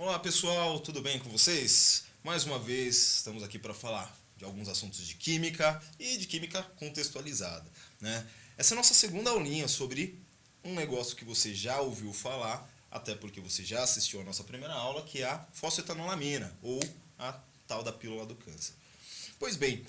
Olá pessoal, tudo bem com vocês? Mais uma vez estamos aqui para falar de alguns assuntos de química e de química contextualizada, né? Essa é a nossa segunda aulinha sobre um negócio que você já ouviu falar, até porque você já assistiu a nossa primeira aula, que é a fosfetanolamina, ou a tal da pílula do câncer. Pois bem,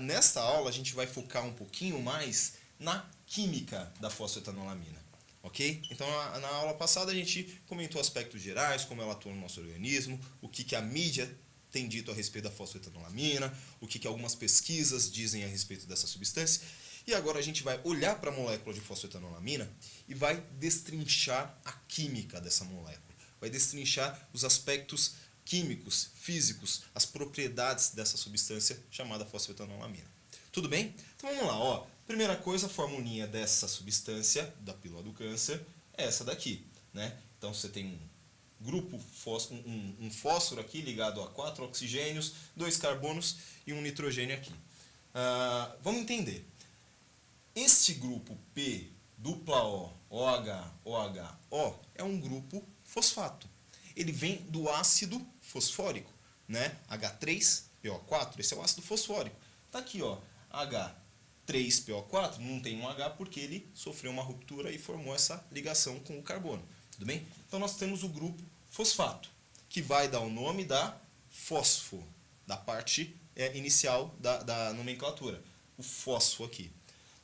nesta aula a gente vai focar um pouquinho mais na química da fosfetanolamina. Ok? Então, na aula passada a gente comentou aspectos gerais, como ela atua no nosso organismo, o que a mídia tem dito a respeito da fosfetanolamina, o que algumas pesquisas dizem a respeito dessa substância. E agora a gente vai olhar para a molécula de fosfetanolamina e vai destrinchar a química dessa molécula. Vai destrinchar os aspectos químicos, físicos, as propriedades dessa substância chamada fosfetanolamina. Tudo bem? Então vamos lá, ó. Primeira coisa, a formulinha dessa substância, da pílula do câncer, é essa daqui, né? Então você tem um grupo, um fósforo aqui ligado a 4 oxigênios, 2 carbonos e um nitrogênio aqui. Vamos entender. Este grupo P, dupla O, OH, OH, O, é um grupo fosfato. Ele vem do ácido fosfórico, né? H3PO4, esse é o ácido fosfórico. Tá aqui, ó, H3PO4, não tem um H porque ele sofreu uma ruptura e formou essa ligação com o carbono. Tudo bem? Então nós temos o grupo fosfato, que vai dar o nome da fosfo, da parte inicial da nomenclatura, o fosfo aqui.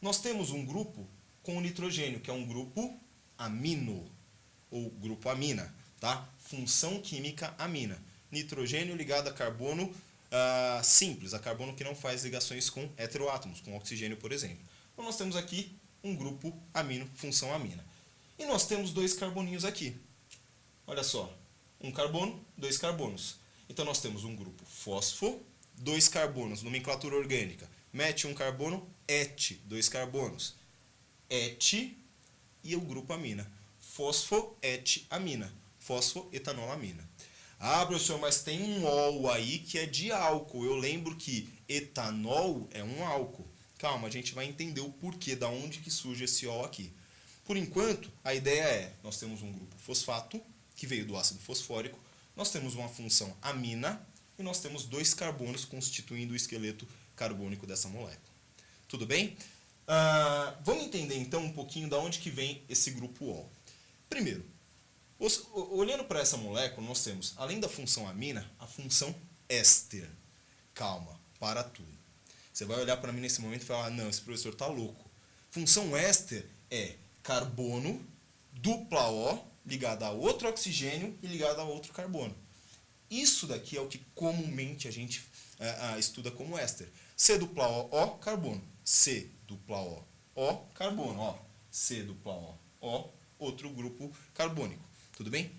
Nós temos um grupo com o nitrogênio, que é um grupo amino, ou grupo amina, tá? Função química amina. Nitrogênio ligado a carbono simples, a carbono que não faz ligações com heteroátomos, com oxigênio, por exemplo. Então nós temos aqui um grupo amino, função amina. E nós temos 2 carboninhos aqui. Olha só, um carbono, 2 carbonos. Então nós temos um grupo fosfo, 2 carbonos, nomenclatura orgânica. Mete um carbono, et, 2 carbonos. Et e o grupo amina. Fosfoetamina, fosfoetanolamina. Ah, professor, mas tem um ol aí que é de álcool. Eu lembro que etanol é um álcool. Calma, a gente vai entender o porquê, da onde que surge esse ol aqui. Por enquanto, a ideia é, nós temos um grupo fosfato, que veio do ácido fosfórico, nós temos uma função amina e nós temos 2 carbonos constituindo o esqueleto carbônico dessa molécula. Tudo bem? Vamos entender então um pouquinho de onde que vem esse grupo ol. Primeiro, olhando para essa molécula, nós temos, além da função amina, a função éster. Calma, para tudo. Você vai olhar para mim nesse momento e falar, não, esse professor está louco. Função éster é carbono, dupla O, ligada a outro oxigênio e ligada a outro carbono. Isso daqui é o que comumente a gente estuda como éster. C dupla O, O, carbono. C dupla O, O, carbono. Ó, C dupla O, O, outro grupo carbônico. Tudo bem?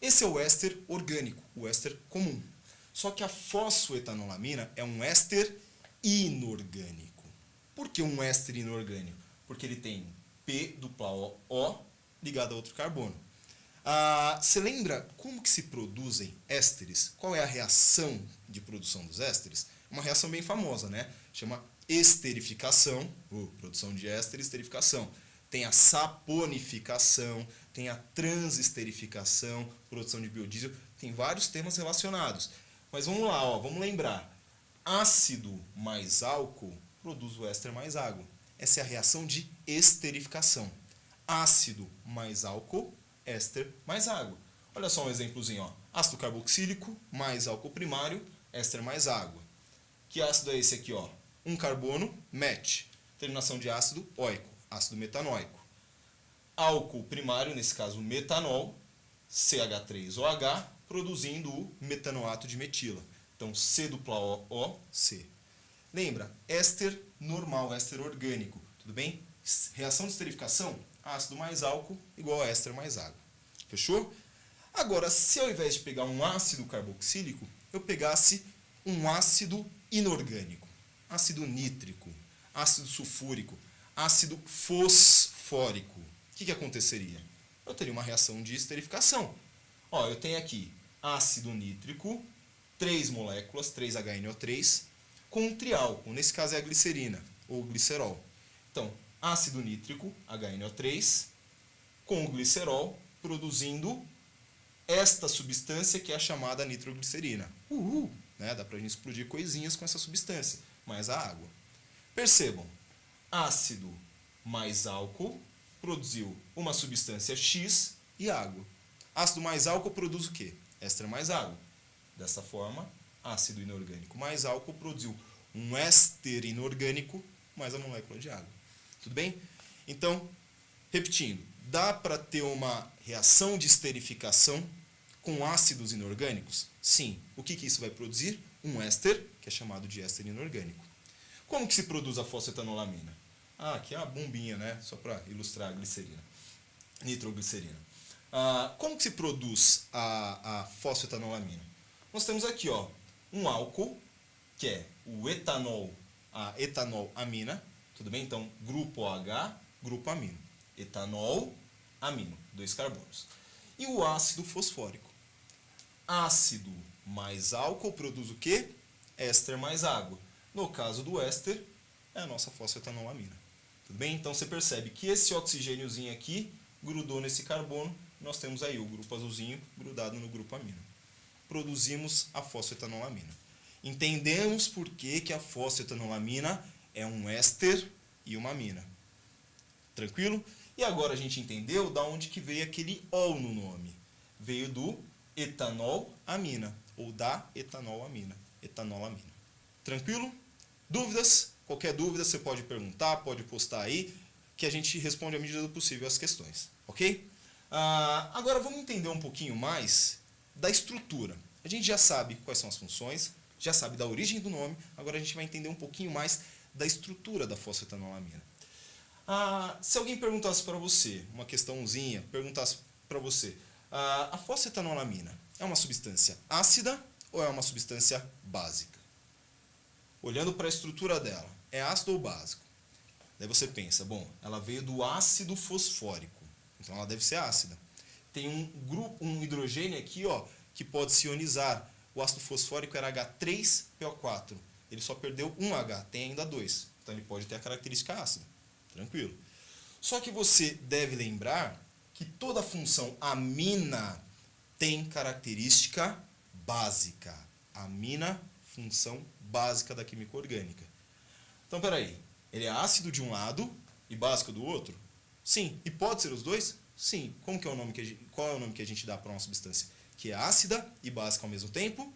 Esse é o éster orgânico, o éster comum. Só que a fosfoetanolamina é um éster inorgânico. Por que um éster inorgânico? Porque ele tem P dupla O, O ligado a outro carbono. Você lembra como que se produzem ésteres? Qual é a reação de produção dos ésteres? Uma reação bem famosa, né? Chama esterificação, produção de éster e esterificação. Tem a saponificação, tem a transesterificação, produção de biodiesel, tem vários temas relacionados. Mas vamos lá, ó, vamos lembrar. Ácido mais álcool produz o éster mais água. Essa é a reação de esterificação. Ácido mais álcool, éster mais água. Olha só um exemplozinho, ó. Ácido carboxílico mais álcool primário, éster mais água. Que ácido é esse aqui, ó? Um carbono, met. Terminação de ácido, óico, ácido metanóico. Álcool primário, nesse caso metanol, CH3OH, produzindo o metanoato de metila. Então, C dupla O, O, C. Lembra, éster normal, éster orgânico, tudo bem? Reação de esterificação, ácido mais álcool igual a éster mais água. Fechou? Agora, se ao invés de pegar um ácido carboxílico, eu pegasse um ácido inorgânico, ácido nítrico, ácido sulfúrico, ácido fosfórico, o que aconteceria? Eu teria uma reação de esterificação. Ó, eu tenho aqui ácido nítrico, 3 moléculas, 3HNO3, com um triálcool, nesse caso é a glicerina, ou glicerol. Então, ácido nítrico, HNO3, com o glicerol, produzindo esta substância que é a chamada nitroglicerina. Né? Dá pra gente explodir coisinhas com essa substância, mais a água. Percebam, ácido mais álcool produziu uma substância X e água. Ácido mais álcool produz o quê? Éster mais água. Dessa forma, ácido inorgânico mais álcool produziu um éster inorgânico mais a molécula de água. Tudo bem? Então, repetindo, dá para ter uma reação de esterificação com ácidos inorgânicos? Sim. O que isso vai produzir? Um éster, que é chamado de éster inorgânico. Como que se produz a fosfetanolamina? Aqui é uma bombinha, né? Só para ilustrar a glicerina, nitroglicerina. Como que se produz a fosfetanolamina? Nós temos aqui um álcool, que é o etanol, a etanolamina, tudo bem? Então, grupo OH, grupo amino. Etanol, amino, 2 carbonos. E o ácido fosfórico. Ácido mais álcool produz o quê? Éster mais água. No caso do éster, é a nossa fosfetanolamina. Tudo bem? Então você percebe que esse oxigêniozinho aqui grudou nesse carbono. Nós temos aí o grupo azulzinho grudado no grupo amino. Produzimos a fosfetanolamina. Entendemos por que a fosfetanolamina é um éster e uma amina. Tranquilo? E agora a gente entendeu da onde que veio aquele ol no nome. Veio do etanolamina, ou da etanolamina. Etanolamina. Tranquilo? Dúvidas? Qualquer dúvida você pode perguntar, pode postar aí, que a gente responde à medida do possível as questões. Ok? Agora vamos entender um pouquinho mais da estrutura. A gente já sabe quais são as funções, já sabe da origem do nome, agora a gente vai entender um pouquinho mais da estrutura da fosfetanolamina. Se alguém perguntasse para você, uma questãozinha, perguntasse para você, a fosfetanolamina é uma substância ácida ou é uma substância básica? Olhando para a estrutura dela, é ácido ou básico? Daí você pensa, bom, ela veio do ácido fosfórico, então ela deve ser ácida. Tem um hidrogênio aqui, que pode se ionizar. O ácido fosfórico era H3PO4. Ele só perdeu um H, tem ainda 2. Então ele pode ter a característica ácida. Tranquilo. Só que você deve lembrar que toda função amina tem característica básica. Amina, função básica da química orgânica. Então, peraí. Ele é ácido de um lado e básico do outro? Sim. E pode ser os dois? Sim. Qual é o nome que a gente dá para uma substância que é ácida e básica ao mesmo tempo?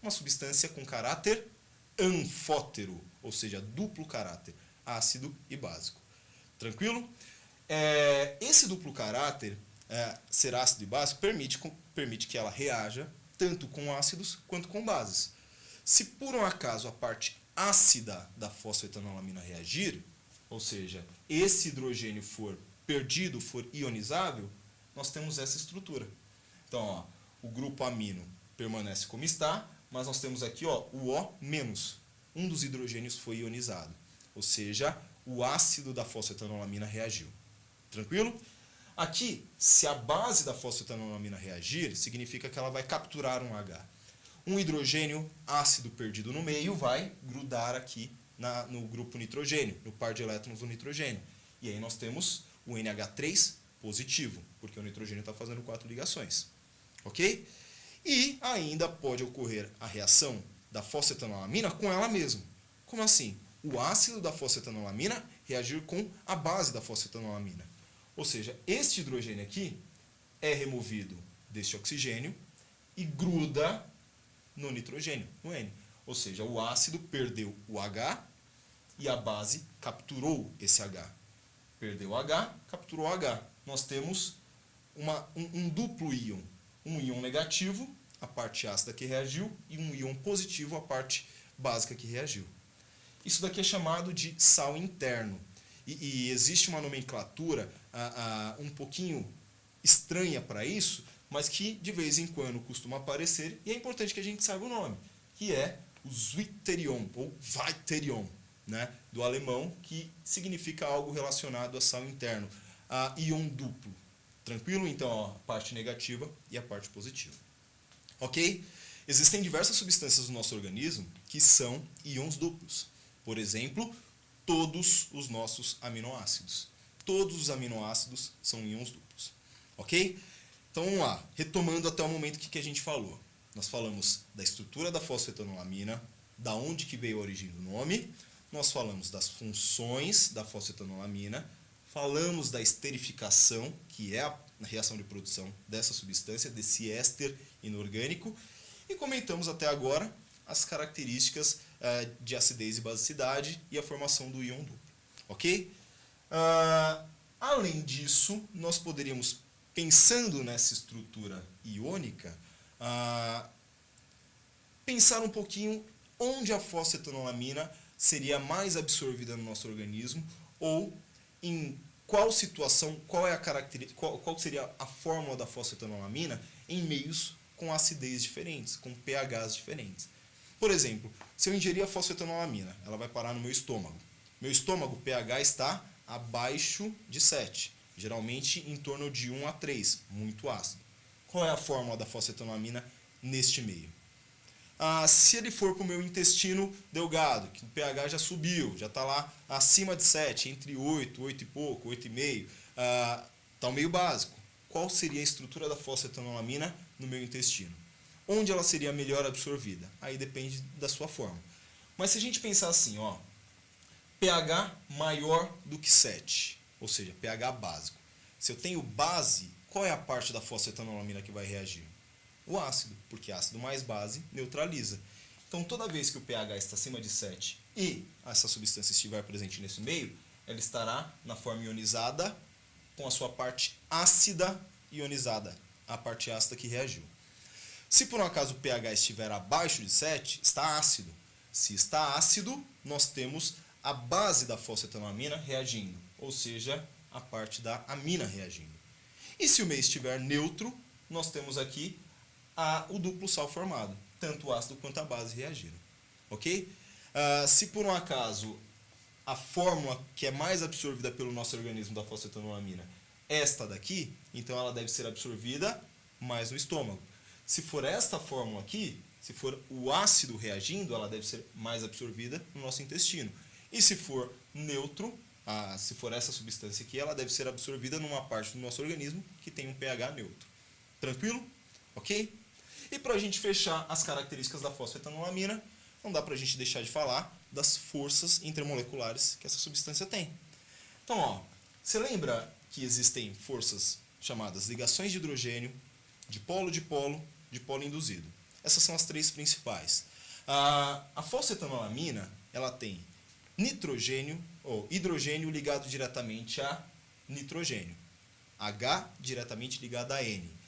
Uma substância com caráter anfótero, ou seja, duplo caráter, ácido e básico. Tranquilo? Esse duplo caráter, ser ácido e básico, permite que ela reaja tanto com ácidos quanto com bases. Se por um acaso a parte ácida da fosfetanolamina reagir, ou seja, esse hidrogênio for perdido, for ionizável, nós temos essa estrutura. Então, o grupo amino permanece como está, mas nós temos aqui o O-. Um dos hidrogênios foi ionizado. Ou seja, o ácido da fosfetanolamina reagiu. Tranquilo? Aqui, se a base da fosfetanolamina reagir, significa que ela vai capturar um H. Um hidrogênio ácido perdido no meio vai grudar aqui no grupo nitrogênio, no par de elétrons do nitrogênio. E aí nós temos o NH3 positivo, porque o nitrogênio está fazendo 4 ligações. Ok? E ainda pode ocorrer a reação da fosfetanolamina com ela mesma. Como assim? O ácido da fosfetanolamina reagir com a base da fosfetanolamina. Ou seja, este hidrogênio aqui é removido deste oxigênio e gruda no nitrogênio, no N. Ou seja, o ácido perdeu o H e a base capturou esse H. Perdeu o H, capturou o H. Nós temos um duplo íon. Um íon negativo, a parte ácida que reagiu, e um íon positivo, a parte básica que reagiu. Isso daqui é chamado de sal interno. E existe uma nomenclatura um pouquinho estranha para isso, mas que de vez em quando costuma aparecer, e é importante que a gente saiba o nome, que é o zwitterion, ou Zwitterion, né, do alemão, que significa algo relacionado a sal interno, a íon duplo. Tranquilo? Então, a parte negativa e a parte positiva. Ok? Existem diversas substâncias no nosso organismo que são íons duplos. Por exemplo, todos os nossos aminoácidos. Todos os aminoácidos são íons duplos. Ok? Então vamos lá, retomando até o momento que a gente falou. Nós falamos da estrutura da fosfetanolamina, da onde que veio a origem do nome, nós falamos das funções da fosfetanolamina, falamos da esterificação, que é a reação de produção dessa substância, desse éster inorgânico, e comentamos até agora as características de acidez e basicidade e a formação do íon duplo. Ok? Além disso, nós poderíamos, pensando nessa estrutura iônica, pensar um pouquinho onde a fosfetanolamina seria mais absorvida no nosso organismo ou em qual situação, qual seria a fórmula da fosfetanolamina em meios com acidez diferentes, com pHs diferentes. Por exemplo, se eu ingerir a fosfetanolamina, ela vai parar no meu estômago. Meu estômago, o pH está abaixo de 7, geralmente em torno de 1 a 3, muito ácido. Qual é a fórmula da fosfetanolamina neste meio? Se ele for para o meu intestino delgado, que o pH já subiu, já está lá acima de 7, entre 8, 8 e pouco, 8,5, está o meio básico. Qual seria a estrutura da fosfetanolamina no meu intestino? Onde ela seria melhor absorvida? Aí depende da sua forma. Mas se a gente pensar assim, ó, pH maior do que 7, ou seja, pH básico. Se eu tenho base, qual é a parte da fosfetanolamina que vai reagir? O ácido, porque ácido mais base neutraliza. Então, toda vez que o pH está acima de 7 e essa substância estiver presente nesse meio, ela estará na forma ionizada com a sua parte ácida ionizada, a parte ácida que reagiu. Se por um acaso o pH estiver abaixo de 7, está ácido. Se está ácido, nós temos a base da fosfetanolamina reagindo, ou seja, a parte da amina reagindo. E se o meio estiver neutro, nós temos aqui o duplo sal formado, tanto o ácido quanto a base reagiram. Ok? Se por um acaso a fórmula que é mais absorvida pelo nosso organismo da fosfetanolamina é esta daqui, então ela deve ser absorvida mais no estômago. Se for esta fórmula aqui, se for o ácido reagindo, ela deve ser mais absorvida no nosso intestino. E se for neutro, se for essa substância aqui, ela deve ser absorvida numa parte do nosso organismo que tem um pH neutro. Tranquilo? Ok? E para a gente fechar as características da fosfetanolamina, não dá para a gente deixar de falar das forças intermoleculares que essa substância tem. Então, ó, você lembra que existem forças chamadas ligações de hidrogênio, de polo induzido. Essas são as três principais. A fosfetanolamina, ela tem nitrogênio ou hidrogênio ligado diretamente a nitrogênio, H diretamente ligado a N.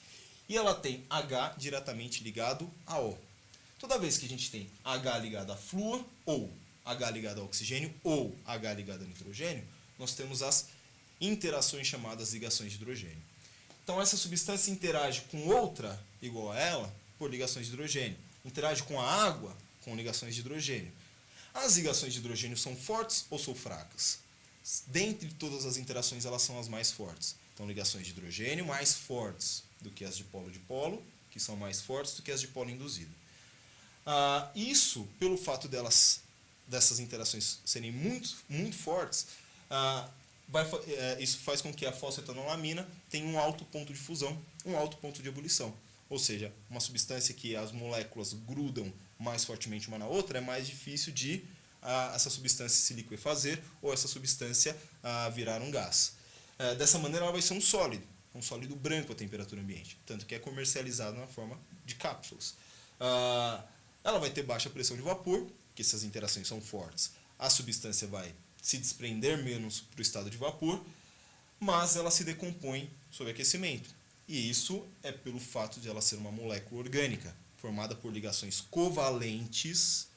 E ela tem H diretamente ligado a O. Toda vez que a gente tem H ligado a flúor, ou H ligado a oxigênio, ou H ligado a nitrogênio, nós temos as interações chamadas ligações de hidrogênio. Então essa substância interage com outra igual a ela por ligações de hidrogênio. Interage com a água com ligações de hidrogênio. As ligações de hidrogênio são fortes ou são fracas? Dentre todas as interações, elas são as mais fortes. Então, ligações de hidrogênio mais fortes do que as de polo, que são mais fortes do que as de polo induzido. Isso, pelo fato dessas interações serem muito, muito fortes, isso faz com que a fosfetanolamina tenha um alto ponto de fusão, um alto ponto de ebulição. Ou seja, uma substância que as moléculas grudam mais fortemente uma na outra, é mais difícil de essa substância se liquefazer ou essa substância virar um gás. Dessa maneira, ela vai ser um sólido branco à temperatura ambiente, tanto que é comercializado na forma de cápsulas. Ela vai ter baixa pressão de vapor, porque essas interações são fortes. A substância vai se desprender menos para o estado de vapor, mas ela se decompõe sob aquecimento. E isso é pelo fato de ela ser uma molécula orgânica, formada por ligações covalentes.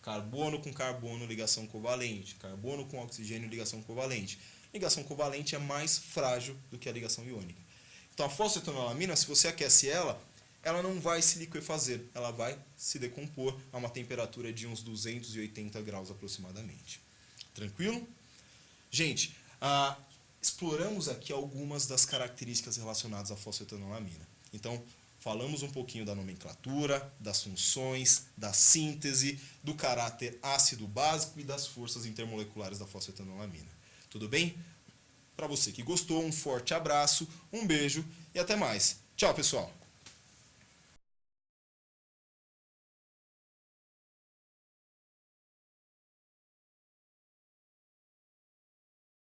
Carbono com carbono, ligação covalente. Carbono com oxigênio, ligação covalente. Ligação covalente é mais frágil do que a ligação iônica. Então a fosfetanolamina, se você aquece ela não vai se liquefazer, ela vai se decompor a uma temperatura de uns 280 graus aproximadamente. Tranquilo? Gente, exploramos aqui algumas das características relacionadas à fosfetanolamina. Então, falamos um pouquinho da nomenclatura, das funções, da síntese, do caráter ácido básico e das forças intermoleculares da fosfetanolamina. Tudo bem? Para você que gostou, um forte abraço, um beijo e até mais. Tchau, pessoal!